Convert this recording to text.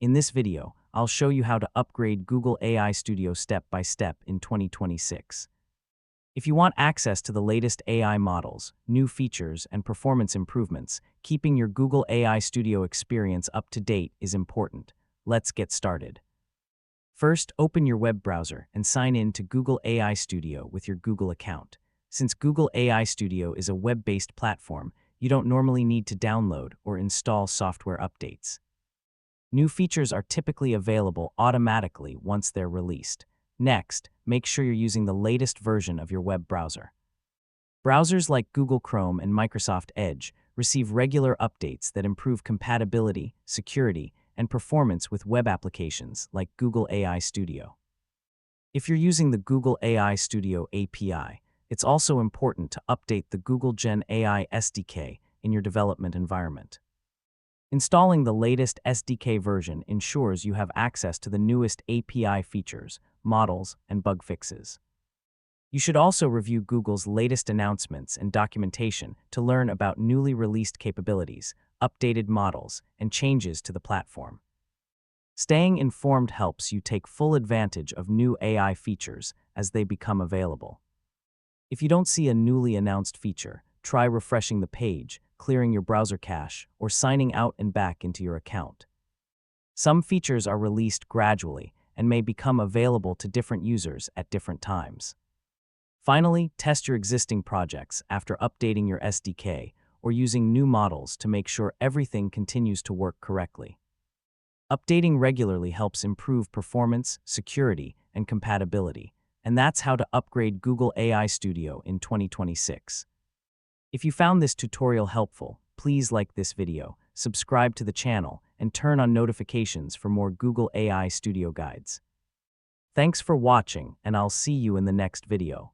In this video, I'll show you how to upgrade Google AI Studio step by step in 2026. If you want access to the latest AI models, new features, and performance improvements, keeping your Google AI Studio experience up to date is important. Let's get started. First, open your web browser and sign in to Google AI Studio with your Google account. Since Google AI Studio is a web-based platform, you don't normally need to download or install software updates. New features are typically available automatically once they're released. Next, make sure you're using the latest version of your web browser. Browsers like Google Chrome and Microsoft Edge receive regular updates that improve compatibility, security, and performance with web applications like Google AI Studio. If you're using the Google AI Studio API, it's also important to update the Google Gen AI SDK in your development environment. Installing the latest SDK version ensures you have access to the newest API features, models, and bug fixes. You should also review Google's latest announcements and documentation to learn about newly released capabilities, updated models, and changes to the platform. Staying informed helps you take full advantage of new AI features as they become available. If you don't see a newly announced feature, try refreshing the page, clearing your browser cache, or signing out and back into your account. Some features are released gradually and may become available to different users at different times. Finally, test your existing projects after updating your SDK or using new models to make sure everything continues to work correctly. Updating regularly helps improve performance, security, and compatibility, and that's how to upgrade Google AI Studio in 2026. If you found this tutorial helpful, please like this video, subscribe to the channel, and turn on notifications for more Google AI Studio guides. Thanks for watching, and I'll see you in the next video.